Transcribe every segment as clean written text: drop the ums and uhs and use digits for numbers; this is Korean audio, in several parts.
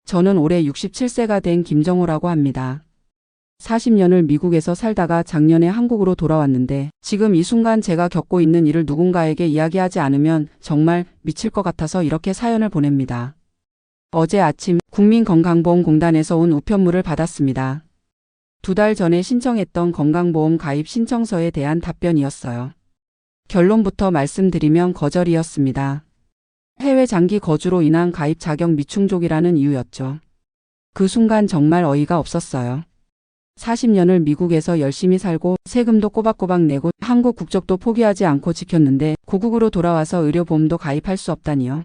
저는 올해 67세가 된 김정호라고 합니다. 40년을 미국에서 살다가 작년에 한국으로 돌아왔는데 지금 이 순간 제가 겪고 있는 일을 누군가에게 이야기하지 않으면 정말 미칠 것 같아서 이렇게 사연을 보냅니다. 어제 아침 국민건강보험공단에서 온 우편물을 받았습니다. 2달 전에 신청했던 건강보험 가입 신청서에 대한 답변이었어요. 결론부터 말씀드리면 거절이었습니다. 해외 장기 거주로 인한 가입 자격 미충족이라는 이유였죠. 그 순간 정말 어이가 없었어요. 40년을 미국에서 열심히 살고 세금도 꼬박꼬박 내고 한국 국적도 포기하지 않고 지켰는데 고국으로 돌아와서 의료보험도 가입할 수 없다니요.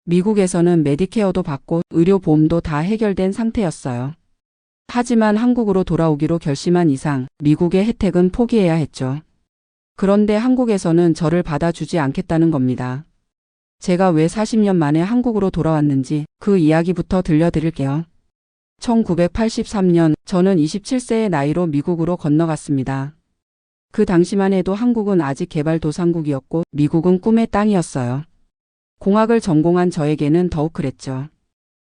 미국에서는 메디케어도 받고 의료보험도 다 해결된 상태였어요. 하지만 한국으로 돌아오기로 결심한 이상 미국의 혜택은 포기해야 했죠. 그런데 한국에서는 저를 받아주지 않겠다는 겁니다. 제가 왜 40년 만에 한국으로 돌아왔는지 그 이야기부터 들려드릴게요. 1983년 저는 27세의 나이로 미국으로 건너갔습니다. 그 당시만 해도 한국은 아직 개발도상국이었고 미국은 꿈의 땅이었어요. 공학을 전공한 저에게는 더욱 그랬죠.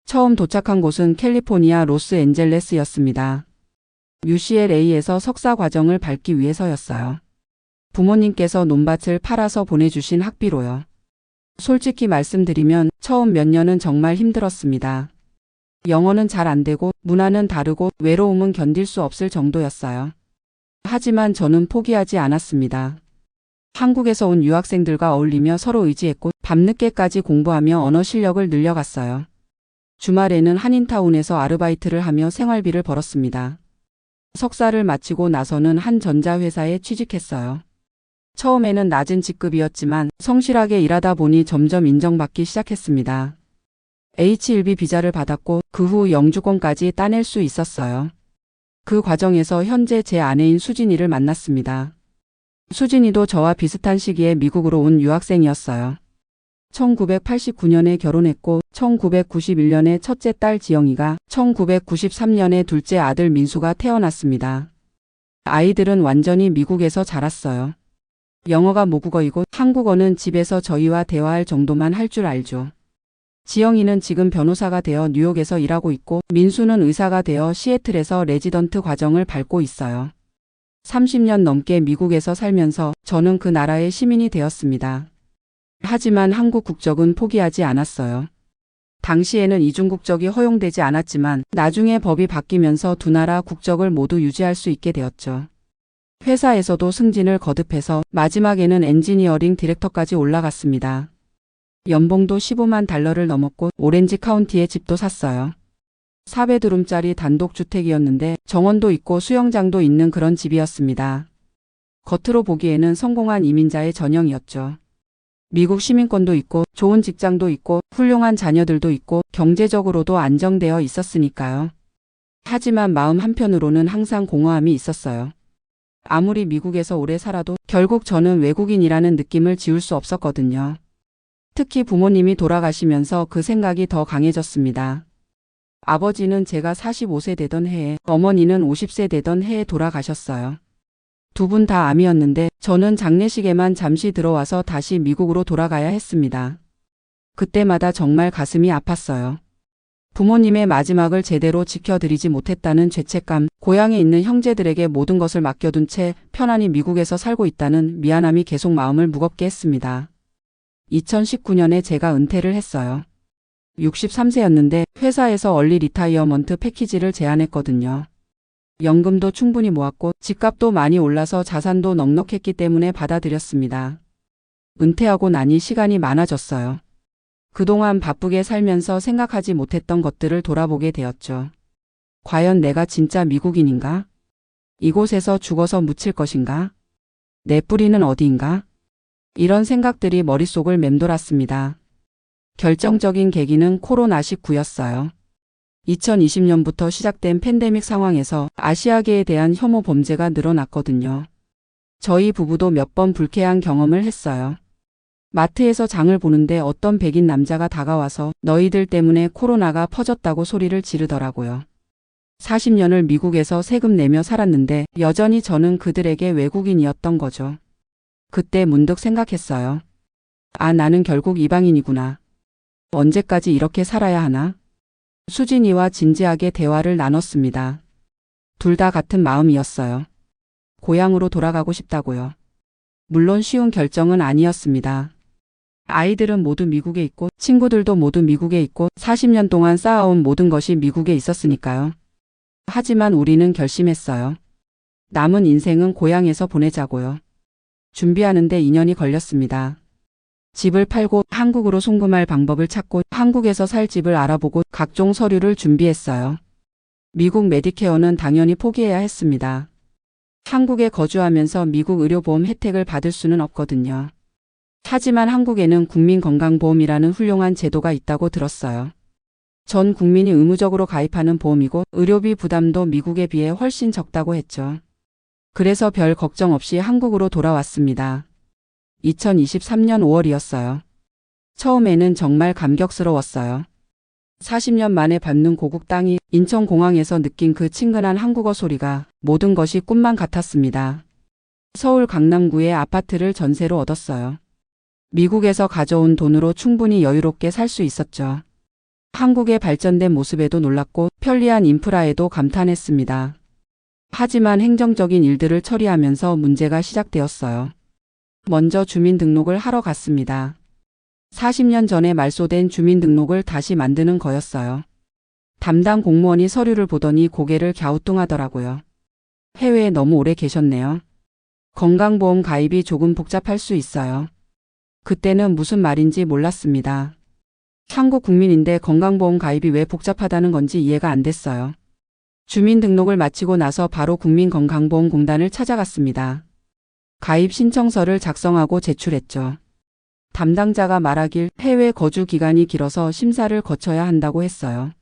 처음 도착한 곳은 캘리포니아 로스앤젤레스였습니다. UCLA에서 석사 과정을 밟기 위해서였어요. 부모님께서 논밭을 팔아서 보내주신 학비로요. 솔직히 말씀드리면 처음 몇 년은 정말 힘들었습니다. 영어는 잘 안 되고 문화는 다르고 외로움은 견딜 수 없을 정도였어요. 하지만 저는 포기하지 않았습니다. 한국에서 온 유학생들과 어울리며 서로 의지했고 밤늦게까지 공부하며 언어 실력을 늘려갔어요. 주말에는 한인타운에서 아르바이트를 하며 생활비를 벌었습니다. 석사를 마치고 나서는 한 전자회사에 취직했어요. 처음에는 낮은 직급이었지만 성실하게 일하다 보니 점점 인정받기 시작했습니다. H1B 비자를 받았고 그 후 영주권까지 따낼 수 있었어요. 그 과정에서 현재 제 아내인 수진이를 만났습니다. 수진이도 저와 비슷한 시기에 미국으로 온 유학생이었어요. 1989년에 결혼했고 1991년에 첫째 딸 지영이가 1993년에 둘째 아들 민수가 태어났습니다. 아이들은 완전히 미국에서 자랐어요. 영어가 모국어이고 한국어는 집에서 저희와 대화할 정도만 할 줄 알죠. 지영이는 지금 변호사가 되어 뉴욕에서 일하고 있고 민수는 의사가 되어 시애틀에서 레지던트 과정을 밟고 있어요. 30년 넘게 미국에서 살면서 저는 그 나라의 시민이 되었습니다. 하지만 한국 국적은 포기하지 않았어요. 당시에는 이중 국적이 허용되지 않았지만 나중에 법이 바뀌면서 두 나라 국적을 모두 유지할 수 있게 되었죠. 회사에서도 승진을 거듭해서 마지막에는 엔지니어링 디렉터까지 올라갔습니다. 연봉도 15만 달러를 넘었고 오렌지 카운티에 집도 샀어요. 4베드룸짜리 단독주택이었는데 정원도 있고 수영장도 있는 그런 집이었습니다. 겉으로 보기에는 성공한 이민자의 전형이었죠. 미국 시민권도 있고 좋은 직장도 있고 훌륭한 자녀들도 있고 경제적으로도 안정되어 있었으니까요. 하지만 마음 한편으로는 항상 공허함이 있었어요. 아무리 미국에서 오래 살아도 결국 저는 외국인이라는 느낌을 지울 수 없었거든요. 특히 부모님이 돌아가시면서 그 생각이 더 강해졌습니다. 아버지는 제가 45세 되던 해에, 어머니는 50세 되던 해에 돌아가셨어요. 두 분 다 암이었는데 저는 장례식에만 잠시 들어와서 다시 미국으로 돌아가야 했습니다. 그때마다 정말 가슴이 아팠어요. 부모님의 마지막을 제대로 지켜드리지 못했다는 죄책감, 고향에 있는 형제들에게 모든 것을 맡겨둔 채 편안히 미국에서 살고 있다는 미안함이 계속 마음을 무겁게 했습니다. 2019년에 제가 은퇴를 했어요. 63세였는데 회사에서 얼리 리타이어먼트 패키지를 제안했거든요. 연금도 충분히 모았고 집값도 많이 올라서 자산도 넉넉했기 때문에 받아들였습니다. 은퇴하고 나니 시간이 많아졌어요. 그동안 바쁘게 살면서 생각하지 못했던 것들을 돌아보게 되었죠. 과연 내가 진짜 미국인인가? 이곳에서 죽어서 묻힐 것인가? 내 뿌리는 어디인가? 이런 생각들이 머릿속을 맴돌았습니다. 결정적인 계기는 코로나19였어요. 2020년부터 시작된 팬데믹 상황에서 아시아계에 대한 혐오 범죄가 늘어났거든요. 저희 부부도 몇 번 불쾌한 경험을 했어요. 마트에서 장을 보는데 어떤 백인 남자가 다가와서 너희들 때문에 코로나가 퍼졌다고 소리를 지르더라고요. 40년을 미국에서 세금 내며 살았는데 여전히 저는 그들에게 외국인이었던 거죠. 그때 문득 생각했어요. 아, 나는 결국 이방인이구나. 언제까지 이렇게 살아야 하나? 수진이와 진지하게 대화를 나눴습니다. 둘 다 같은 마음이었어요. 고향으로 돌아가고 싶다고요. 물론 쉬운 결정은 아니었습니다. 아이들은 모두 미국에 있고 친구들도 모두 미국에 있고 40년 동안 쌓아온 모든 것이 미국에 있었으니까요. 하지만 우리는 결심했어요. 남은 인생은 고향에서 보내자고요. 준비하는데 2년이 걸렸습니다. 집을 팔고 한국으로 송금할 방법을 찾고 한국에서 살 집을 알아보고 각종 서류를 준비했어요. 미국 메디케어는 당연히 포기해야 했습니다. 한국에 거주하면서 미국 의료보험 혜택을 받을 수는 없거든요. 하지만 한국에는 국민건강보험이라는 훌륭한 제도가 있다고 들었어요. 전 국민이 의무적으로 가입하는 보험이고 의료비 부담도 미국에 비해 훨씬 적다고 했죠. 그래서 별 걱정 없이 한국으로 돌아왔습니다. 2023년 5월이었어요. 처음에는 정말 감격스러웠어요. 40년 만에 밟는 고국 땅이 인천공항에서 느낀 그 친근한 한국어 소리가 모든 것이 꿈만 같았습니다. 서울 강남구에 아파트를 전세로 얻었어요. 미국에서 가져온 돈으로 충분히 여유롭게 살 수 있었죠. 한국의 발전된 모습에도 놀랐고 편리한 인프라에도 감탄했습니다. 하지만 행정적인 일들을 처리하면서 문제가 시작되었어요. 먼저 주민등록을 하러 갔습니다. 40년 전에 말소된 주민등록을 다시 만드는 거였어요. 담당 공무원이 서류를 보더니 고개를 갸우뚱하더라고요. 해외에 너무 오래 계셨네요. 건강보험 가입이 조금 복잡할 수 있어요. 그때는 무슨 말인지 몰랐습니다. 한국 국민인데 건강보험 가입이 왜 복잡하다는 건지 이해가 안 됐어요. 주민등록을 마치고 나서 바로 국민건강보험공단을 찾아갔습니다. 가입 신청서를 작성하고 제출했죠. 담당자가 말하길 해외 거주 기간이 길어서 심사를 거쳐야 한다고 했어요.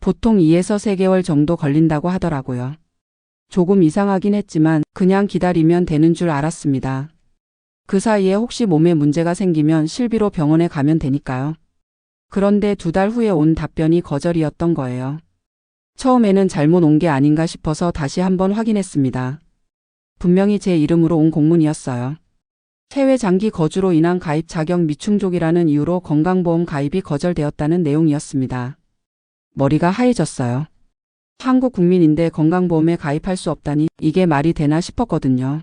보통 2에서 3개월 정도 걸린다고 하더라고요. 조금 이상하긴 했지만 그냥 기다리면 되는 줄 알았습니다. 그 사이에 혹시 몸에 문제가 생기면 실비로 병원에 가면 되니까요. 그런데 2달 후에 온 답변이 거절이었던 거예요. 처음에는 잘못 온 게 아닌가 싶어서 다시 한번 확인했습니다. 분명히 제 이름으로 온 공문이었어요. 해외 장기 거주로 인한 가입 자격 미충족이라는 이유로 건강보험 가입이 거절되었다는 내용이었습니다. 머리가 하얘졌어요. 한국 국민인데 건강보험에 가입할 수 없다니 이게 말이 되나 싶었거든요.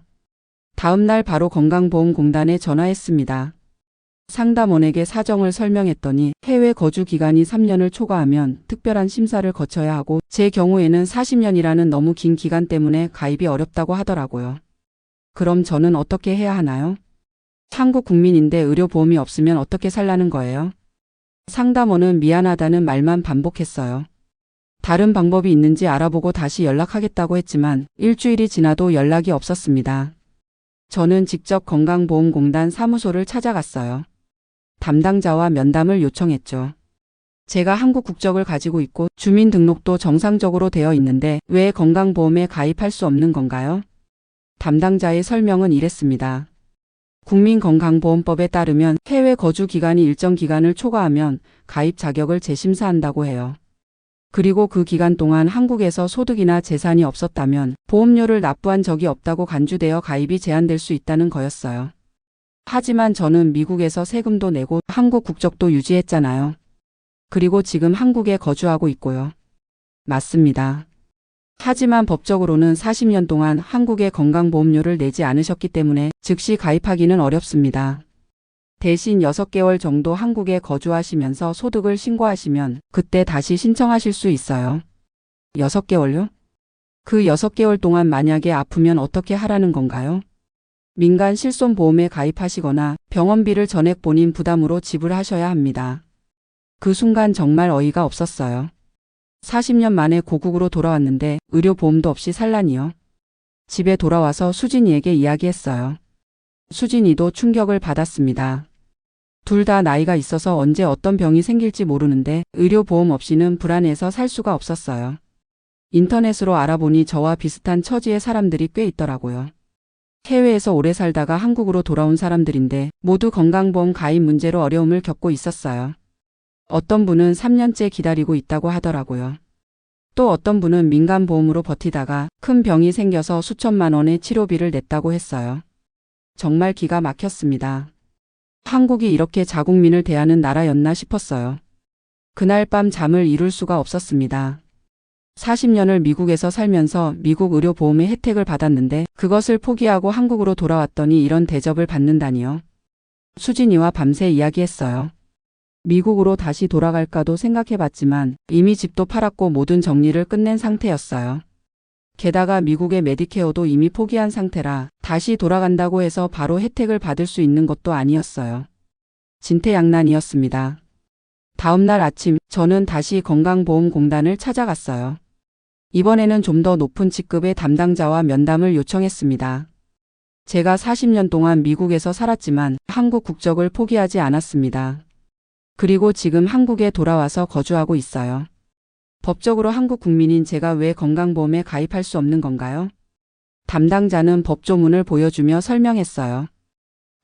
다음 날 바로 건강보험공단에 전화했습니다. 상담원에게 사정을 설명했더니 해외 거주 기간이 3년을 초과하면 특별한 심사를 거쳐야 하고 제 경우에는 40년이라는 너무 긴 기간 때문에 가입이 어렵다고 하더라고요. 그럼 저는 어떻게 해야 하나요? 한국 국민인데 의료보험이 없으면 어떻게 살라는 거예요? 상담원은 미안하다는 말만 반복했어요. 다른 방법이 있는지 알아보고 다시 연락하겠다고 했지만 일주일이 지나도 연락이 없었습니다. 저는 직접 건강보험공단 사무소를 찾아갔어요. 담당자와 면담을 요청했죠. 제가 한국 국적을 가지고 있고 주민등록도 정상적으로 되어 있는데 왜 건강보험에 가입할 수 없는 건가요? 담당자의 설명은 이랬습니다. 국민건강보험법에 따르면 해외 거주 기간이 일정 기간을 초과하면 가입 자격을 재심사한다고 해요. 그리고 그 기간 동안 한국에서 소득이나 재산이 없었다면 보험료를 납부한 적이 없다고 간주되어 가입이 제한될 수 있다는 거였어요. 하지만 저는 미국에서 세금도 내고 한국 국적도 유지했잖아요. 그리고 지금 한국에 거주하고 있고요. 맞습니다. 하지만 법적으로는 40년 동안 한국에 건강보험료를 내지 않으셨기 때문에 즉시 가입하기는 어렵습니다. 대신 6개월 정도 한국에 거주하시면서 소득을 신고하시면 그때 다시 신청하실 수 있어요. 6개월요? 그 6개월 동안 만약에 아프면 어떻게 하라는 건가요? 민간 실손보험에 가입하시거나 병원비를 전액 본인 부담으로 지불하셔야 합니다. 그 순간 정말 어이가 없었어요. 40년 만에 고국으로 돌아왔는데 의료보험도 없이 살라니요. 집에 돌아와서 수진이에게 이야기했어요. 수진이도 충격을 받았습니다. 둘 다 나이가 있어서 언제 어떤 병이 생길지 모르는데 의료보험 없이는 불안해서 살 수가 없었어요. 인터넷으로 알아보니 저와 비슷한 처지의 사람들이 꽤 있더라고요. 해외에서 오래 살다가 한국으로 돌아온 사람들인데 모두 건강보험 가입 문제로 어려움을 겪고 있었어요. 어떤 분은 3년째 기다리고 있다고 하더라고요. 또 어떤 분은 민간보험으로 버티다가 큰 병이 생겨서 수천만 원의 치료비를 냈다고 했어요. 정말 기가 막혔습니다. 한국이 이렇게 자국민을 대하는 나라였나 싶었어요. 그날 밤 잠을 이룰 수가 없었습니다. 40년을 미국에서 살면서 미국 의료보험의 혜택을 받았는데 그것을 포기하고 한국으로 돌아왔더니 이런 대접을 받는다니요. 수진이와 밤새 이야기했어요. 미국으로 다시 돌아갈까도 생각해봤지만 이미 집도 팔았고 모든 정리를 끝낸 상태였어요. 게다가 미국의 메디케어도 이미 포기한 상태라 다시 돌아간다고 해서 바로 혜택을 받을 수 있는 것도 아니었어요. 진퇴양난이었습니다. 다음 날 아침 저는 다시 건강보험공단을 찾아갔어요. 이번에는 좀 더 높은 직급의 담당자와 면담을 요청했습니다. 제가 40년 동안 미국에서 살았지만 한국 국적을 포기하지 않았습니다. 그리고 지금 한국에 돌아와서 거주하고 있어요. 법적으로 한국 국민인 제가 왜 건강보험에 가입할 수 없는 건가요? 담당자는 법조문을 보여주며 설명했어요.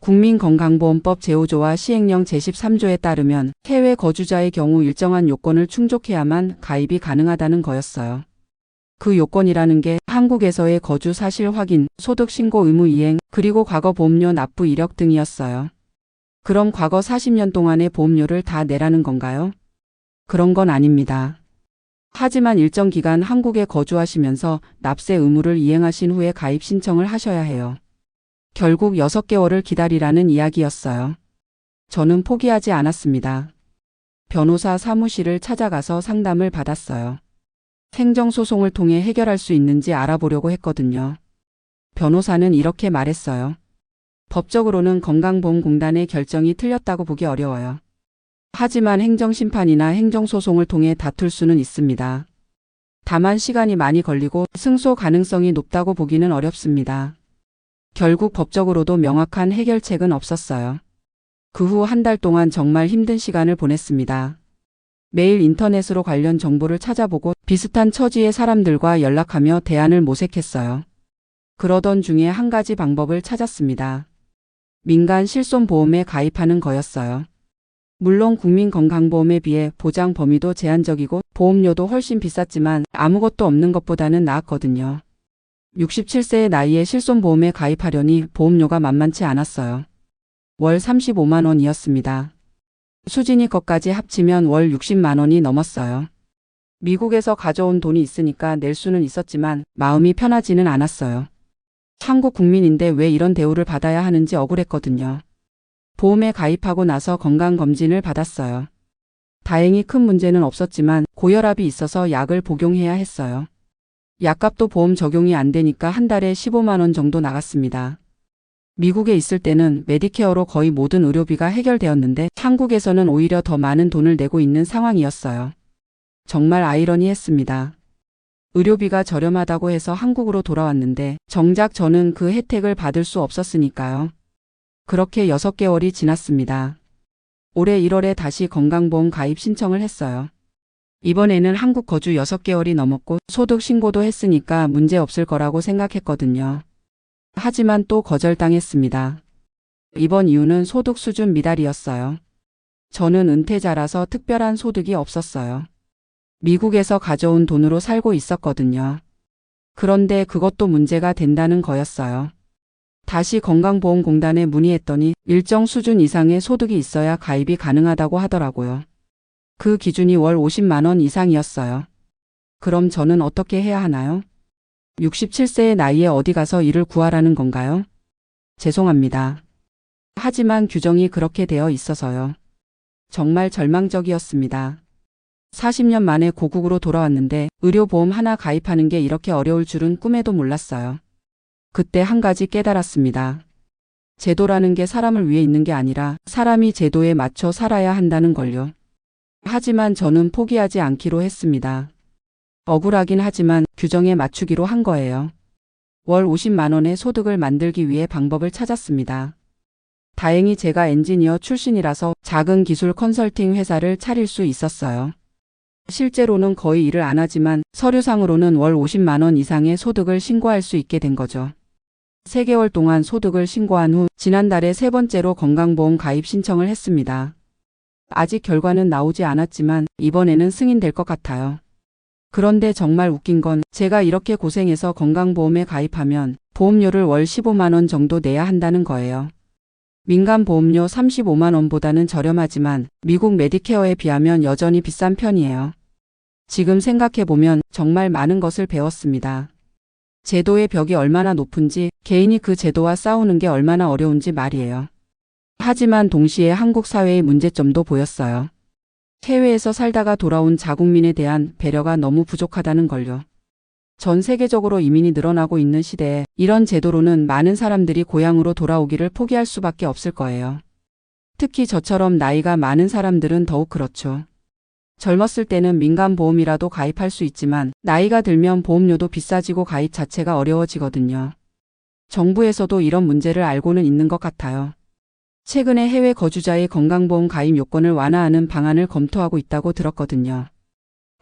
국민건강보험법 제5조와 시행령 제13조에 따르면 해외 거주자의 경우 일정한 요건을 충족해야만 가입이 가능하다는 거였어요. 그 요건이라는 게 한국에서의 거주 사실 확인, 소득 신고 의무 이행, 그리고 과거 보험료 납부 이력 등이었어요. 그럼 과거 40년 동안의 보험료를 다 내라는 건가요? 그런 건 아닙니다. 하지만 일정 기간 한국에 거주하시면서 납세 의무를 이행하신 후에 가입 신청을 하셔야 해요. 결국 6개월을 기다리라는 이야기였어요. 저는 포기하지 않았습니다. 변호사 사무실을 찾아가서 상담을 받았어요. 행정소송을 통해 해결할 수 있는지 알아보려고 했거든요. 변호사는 이렇게 말했어요. 법적으로는 건강보험공단의 결정이 틀렸다고 보기 어려워요. 하지만 행정심판이나 행정소송을 통해 다툴 수는 있습니다. 다만 시간이 많이 걸리고 승소 가능성이 높다고 보기는 어렵습니다. 결국 법적으로도 명확한 해결책은 없었어요. 그 후 한 달 동안 정말 힘든 시간을 보냈습니다. 매일 인터넷으로 관련 정보를 찾아보고 비슷한 처지의 사람들과 연락하며 대안을 모색했어요. 그러던 중에 한 가지 방법을 찾았습니다. 민간 실손보험에 가입하는 거였어요. 물론 국민건강보험에 비해 보장 범위도 제한적이고 보험료도 훨씬 비쌌지만 아무것도 없는 것보다는 나았거든요. 67세의 나이에 실손보험에 가입하려니 보험료가 만만치 않았어요. 월 35만 원이었습니다. 수진이 것까지 합치면 월 60만 원이 넘었어요. 미국에서 가져온 돈이 있으니까 낼 수는 있었지만 마음이 편하지는 않았어요. 한국 국민인데 왜 이런 대우를 받아야 하는지 억울했거든요. 보험에 가입하고 나서 건강검진을 받았어요. 다행히 큰 문제는 없었지만 고혈압이 있어서 약을 복용해야 했어요. 약값도 보험 적용이 안 되니까 한 달에 15만 원 정도 나갔습니다. 미국에 있을 때는 메디케어로 거의 모든 의료비가 해결되었는데 한국에서는 오히려 더 많은 돈을 내고 있는 상황이었어요. 정말 아이러니했습니다. 의료비가 저렴하다고 해서 한국으로 돌아왔는데 정작 저는 그 혜택을 받을 수 없었으니까요. 그렇게 6개월이 지났습니다. 올해 1월에 다시 건강보험 가입 신청을 했어요. 이번에는 한국 거주 6개월이 넘었고 소득 신고도 했으니까 문제 없을 거라고 생각했거든요. 하지만 또 거절당했습니다. 이번 이유는 소득 수준 미달이었어요. 저는 은퇴자라서 특별한 소득이 없었어요. 미국에서 가져온 돈으로 살고 있었거든요. 그런데 그것도 문제가 된다는 거였어요. 다시 건강보험공단에 문의했더니 일정 수준 이상의 소득이 있어야 가입이 가능하다고 하더라고요. 그 기준이 월 50만 원 이상이었어요. 그럼 저는 어떻게 해야 하나요? 67세의 나이에 어디 가서 일을 구하라는 건가요? 죄송합니다. 하지만 규정이 그렇게 되어 있어서요. 정말 절망적이었습니다. 40년 만에 고국으로 돌아왔는데 의료보험 하나 가입하는 게 이렇게 어려울 줄은 꿈에도 몰랐어요. 그때 한 가지 깨달았습니다. 제도라는 게 사람을 위해 있는 게 아니라 사람이 제도에 맞춰 살아야 한다는 걸요. 하지만 저는 포기하지 않기로 했습니다. 억울하긴 하지만 규정에 맞추기로 한 거예요. 월 50만 원의 소득을 만들기 위해 방법을 찾았습니다. 다행히 제가 엔지니어 출신이라서 작은 기술 컨설팅 회사를 차릴 수 있었어요. 실제로는 거의 일을 안 하지만 서류상으로는 월 50만 원 이상의 소득을 신고할 수 있게 된 거죠. 3개월 동안 소득을 신고한 후 지난달에 3번째로 건강보험 가입 신청을 했습니다. 아직 결과는 나오지 않았지만 이번에는 승인될 것 같아요. 그런데 정말 웃긴 건 제가 이렇게 고생해서 건강보험에 가입하면 보험료를 월 15만 원 정도 내야 한다는 거예요. 민간 보험료 35만 원보다는 저렴하지만 미국 메디케어에 비하면 여전히 비싼 편이에요. 지금 생각해보면 정말 많은 것을 배웠습니다. 제도의 벽이 얼마나 높은지, 개인이 그 제도와 싸우는 게 얼마나 어려운지 말이에요. 하지만 동시에 한국 사회의 문제점도 보였어요. 해외에서 살다가 돌아온 자국민에 대한 배려가 너무 부족하다는 걸요. 전 세계적으로 이민이 늘어나고 있는 시대에 이런 제도로는 많은 사람들이 고향으로 돌아오기를 포기할 수밖에 없을 거예요. 특히 저처럼 나이가 많은 사람들은 더욱 그렇죠. 젊었을 때는 민간보험이라도 가입할 수 있지만 나이가 들면 보험료도 비싸지고 가입 자체가 어려워지거든요. 정부에서도 이런 문제를 알고는 있는 것 같아요. 최근에 해외 거주자의 건강보험 가입 요건을 완화하는 방안을 검토하고 있다고 들었거든요.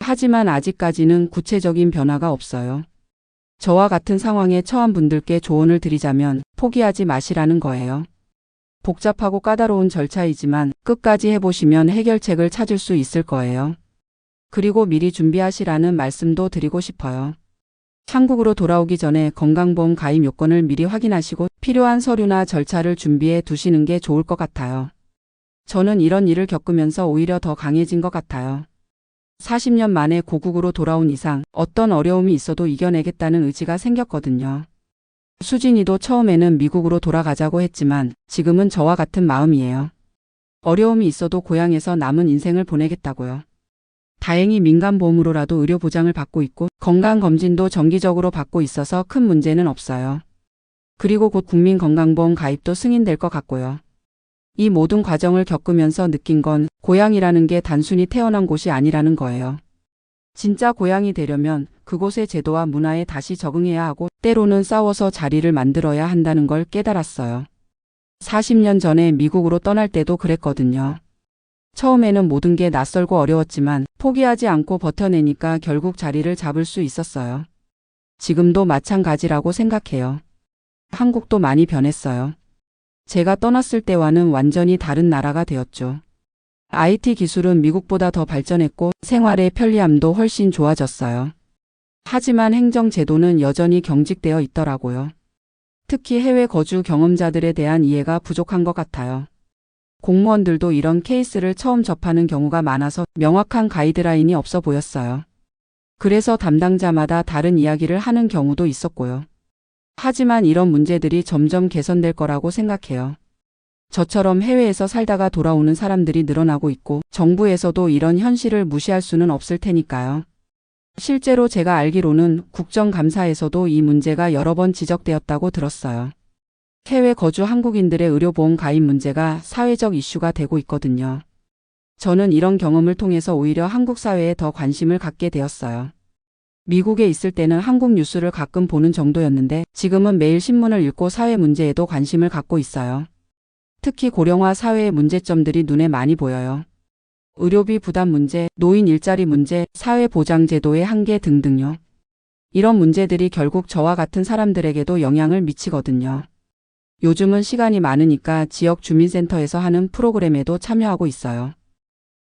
하지만 아직까지는 구체적인 변화가 없어요. 저와 같은 상황에 처한 분들께 조언을 드리자면 포기하지 마시라는 거예요. 복잡하고 까다로운 절차이지만 끝까지 해보시면 해결책을 찾을 수 있을 거예요. 그리고 미리 준비하시라는 말씀도 드리고 싶어요. 한국으로 돌아오기 전에 건강보험 가입 요건을 미리 확인하시고 필요한 서류나 절차를 준비해 두시는 게 좋을 것 같아요. 저는 이런 일을 겪으면서 오히려 더 강해진 것 같아요. 40년 만에 고국으로 돌아온 이상 어떤 어려움이 있어도 이겨내겠다는 의지가 생겼거든요. 수진이도 처음에는 미국으로 돌아가자고 했지만 지금은 저와 같은 마음이에요. 어려움이 있어도 고향에서 남은 인생을 보내겠다고요. 다행히 민간보험으로라도 의료 보장을 받고 있고 건강검진도 정기적으로 받고 있어서 큰 문제는 없어요. 그리고 곧 국민건강보험 가입도 승인될 것 같고요. 이 모든 과정을 겪으면서 느낀 건 고향이라는 게 단순히 태어난 곳이 아니라는 거예요. 진짜 고향이 되려면 그곳의 제도와 문화에 다시 적응해야 하고 때로는 싸워서 자리를 만들어야 한다는 걸 깨달았어요. 40년 전에 미국으로 떠날 때도 그랬거든요. 처음에는 모든 게 낯설고 어려웠지만 포기하지 않고 버텨내니까 결국 자리를 잡을 수 있었어요. 지금도 마찬가지라고 생각해요. 한국도 많이 변했어요. 제가 떠났을 때와는 완전히 다른 나라가 되었죠. IT 기술은 미국보다 더 발전했고 생활의 편리함도 훨씬 좋아졌어요. 하지만 행정제도는 여전히 경직되어 있더라고요. 특히 해외 거주 경험자들에 대한 이해가 부족한 것 같아요. 공무원들도 이런 케이스를 처음 접하는 경우가 많아서 명확한 가이드라인이 없어 보였어요. 그래서 담당자마다 다른 이야기를 하는 경우도 있었고요. 하지만 이런 문제들이 점점 개선될 거라고 생각해요. 저처럼 해외에서 살다가 돌아오는 사람들이 늘어나고 있고 정부에서도 이런 현실을 무시할 수는 없을 테니까요. 실제로 제가 알기로는 국정감사에서도 이 문제가 여러 번 지적되었다고 들었어요. 해외 거주 한국인들의 의료보험 가입 문제가 사회적 이슈가 되고 있거든요. 저는 이런 경험을 통해서 오히려 한국 사회에 더 관심을 갖게 되었어요. 미국에 있을 때는 한국 뉴스를 가끔 보는 정도였는데 지금은 매일 신문을 읽고 사회 문제에도 관심을 갖고 있어요. 특히 고령화 사회의 문제점들이 눈에 많이 보여요. 의료비 부담 문제, 노인 일자리 문제, 사회보장제도의 한계 등등요. 이런 문제들이 결국 저와 같은 사람들에게도 영향을 미치거든요. 요즘은 시간이 많으니까 지역 주민센터에서 하는 프로그램에도 참여하고 있어요.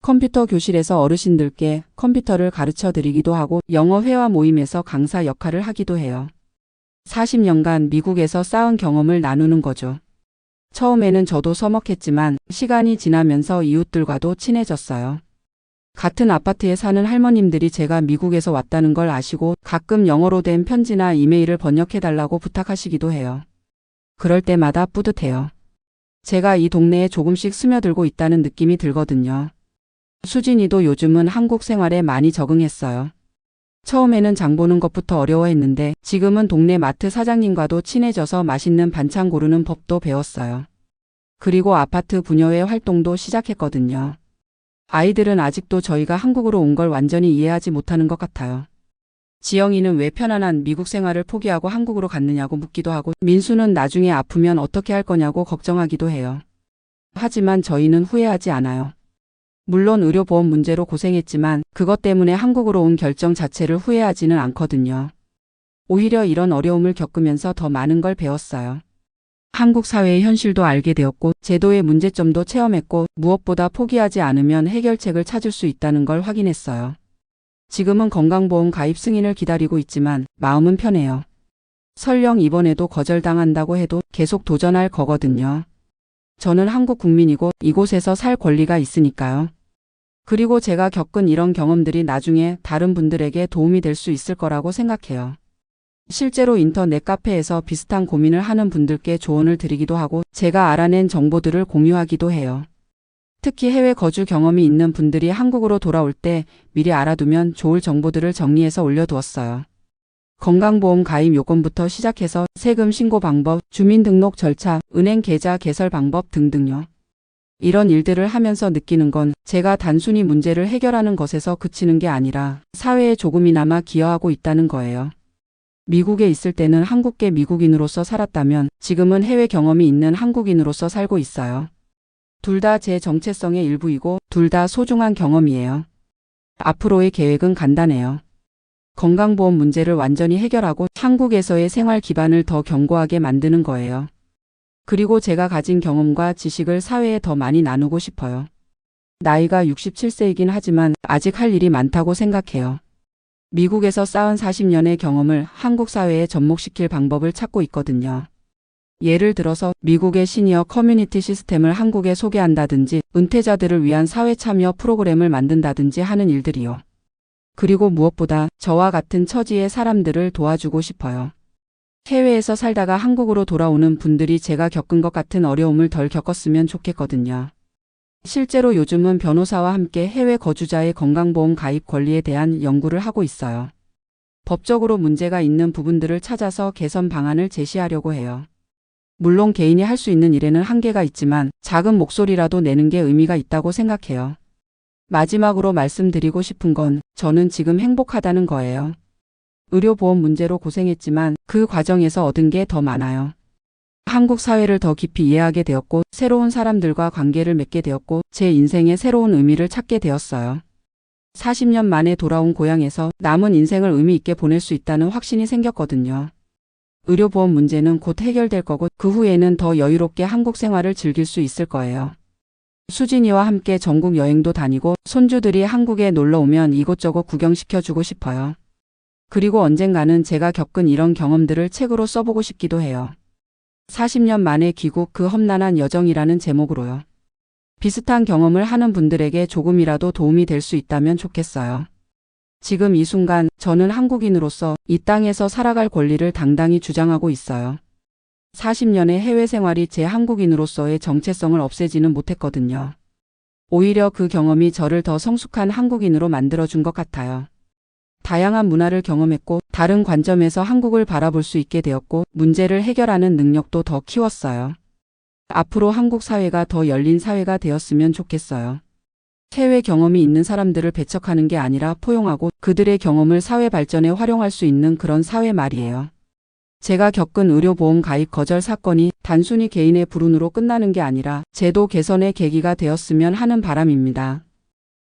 컴퓨터 교실에서 어르신들께 컴퓨터를 가르쳐 드리기도 하고 영어 회화 모임에서 강사 역할을 하기도 해요. 40년간 미국에서 쌓은 경험을 나누는 거죠. 처음에는 저도 서먹했지만 시간이 지나면서 이웃들과도 친해졌어요. 같은 아파트에 사는 할머님들이 제가 미국에서 왔다는 걸 아시고 가끔 영어로 된 편지나 이메일을 번역해달라고 부탁하시기도 해요. 그럴 때마다 뿌듯해요. 제가 이 동네에 조금씩 스며들고 있다는 느낌이 들거든요. 수진이도 요즘은 한국 생활에 많이 적응했어요. 처음에는 장 보는 것부터 어려워했는데 지금은 동네 마트 사장님과도 친해져서 맛있는 반찬 고르는 법도 배웠어요. 그리고 아파트 부녀회 활동도 시작했거든요. 아이들은 아직도 저희가 한국으로 온 걸 완전히 이해하지 못하는 것 같아요. 지영이는 왜 편안한 미국 생활을 포기하고 한국으로 갔느냐고 묻기도 하고 민수는 나중에 아프면 어떻게 할 거냐고 걱정하기도 해요. 하지만 저희는 후회하지 않아요. 물론 의료보험 문제로 고생했지만 그것 때문에 한국으로 온 결정 자체를 후회하지는 않거든요. 오히려 이런 어려움을 겪으면서 더 많은 걸 배웠어요. 한국 사회의 현실도 알게 되었고 제도의 문제점도 체험했고 무엇보다 포기하지 않으면 해결책을 찾을 수 있다는 걸 확인했어요. 지금은 건강보험 가입 승인을 기다리고 있지만 마음은 편해요. 설령 이번에도 거절당한다고 해도 계속 도전할 거거든요. 저는 한국 국민이고 이곳에서 살 권리가 있으니까요. 그리고 제가 겪은 이런 경험들이 나중에 다른 분들에게 도움이 될 수 있을 거라고 생각해요. 실제로 인터넷 카페에서 비슷한 고민을 하는 분들께 조언을 드리기도 하고 제가 알아낸 정보들을 공유하기도 해요. 특히 해외 거주 경험이 있는 분들이 한국으로 돌아올 때 미리 알아두면 좋을 정보들을 정리해서 올려두었어요. 건강보험 가입 요건부터 시작해서 세금 신고 방법, 주민등록 절차, 은행 계좌 개설 방법 등등요. 이런 일들을 하면서 느끼는 건 제가 단순히 문제를 해결하는 것에서 그치는 게 아니라 사회에 조금이나마 기여하고 있다는 거예요. 미국에 있을 때는 한국계 미국인으로서 살았다면 지금은 해외 경험이 있는 한국인으로서 살고 있어요. 둘 다 제 정체성의 일부이고 둘 다 소중한 경험이에요. 앞으로의 계획은 간단해요. 건강보험 문제를 완전히 해결하고 한국에서의 생활 기반을 더 견고하게 만드는 거예요. 그리고 제가 가진 경험과 지식을 사회에 더 많이 나누고 싶어요. 나이가 67세이긴 하지만 아직 할 일이 많다고 생각해요. 미국에서 쌓은 40년의 경험을 한국 사회에 접목시킬 방법을 찾고 있거든요. 예를 들어서 미국의 시니어 커뮤니티 시스템을 한국에 소개한다든지 은퇴자들을 위한 사회 참여 프로그램을 만든다든지 하는 일들이요. 그리고 무엇보다 저와 같은 처지의 사람들을 도와주고 싶어요. 해외에서 살다가 한국으로 돌아오는 분들이 제가 겪은 것 같은 어려움을 덜 겪었으면 좋겠거든요. 실제로 요즘은 변호사와 함께 해외 거주자의 건강보험 가입 권리에 대한 연구를 하고 있어요. 법적으로 문제가 있는 부분들을 찾아서 개선 방안을 제시하려고 해요. 물론 개인이 할 수 있는 일에는 한계가 있지만 작은 목소리라도 내는 게 의미가 있다고 생각해요. 마지막으로 말씀드리고 싶은 건 저는 지금 행복하다는 거예요. 의료보험 문제로 고생했지만 그 과정에서 얻은 게 더 많아요. 한국 사회를 더 깊이 이해하게 되었고 새로운 사람들과 관계를 맺게 되었고 제 인생에 새로운 의미를 찾게 되었어요. 40년 만에 돌아온 고향에서 남은 인생을 의미 있게 보낼 수 있다는 확신이 생겼거든요. 의료보험 문제는 곧 해결될 거고 그 후에는 더 여유롭게 한국 생활을 즐길 수 있을 거예요. 수진이와 함께 전국 여행도 다니고 손주들이 한국에 놀러 오면 이곳저곳 구경시켜주고 싶어요. 그리고 언젠가는 제가 겪은 이런 경험들을 책으로 써보고 싶기도 해요. 40년 만에 귀국 그 험난한 여정이라는 제목으로요. 비슷한 경험을 하는 분들에게 조금이라도 도움이 될 수 있다면 좋겠어요. 지금 이 순간 저는 한국인으로서 이 땅에서 살아갈 권리를 당당히 주장하고 있어요. 40년의 해외 생활이 제 한국인으로서의 정체성을 없애지는 못했거든요. 오히려 그 경험이 저를 더 성숙한 한국인으로 만들어준 것 같아요. 다양한 문화를 경험했고 다른 관점에서 한국을 바라볼 수 있게 되었고 문제를 해결하는 능력도 더 키웠어요. 앞으로 한국 사회가 더 열린 사회가 되었으면 좋겠어요. 해외 경험이 있는 사람들을 배척하는 게 아니라 포용하고 그들의 경험을 사회 발전에 활용할 수 있는 그런 사회 말이에요. 제가 겪은 의료보험 가입 거절 사건이 단순히 개인의 불운으로 끝나는 게 아니라 제도 개선의 계기가 되었으면 하는 바람입니다.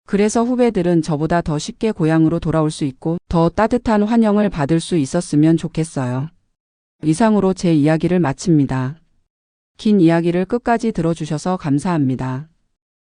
그래서 후배들은 저보다 더 쉽게 고향으로 돌아올 수 있고 더 따뜻한 환영을 받을 수 있었으면 좋겠어요. 이상으로 제 이야기를 마칩니다. 긴 이야기를 끝까지 들어주셔서 감사합니다.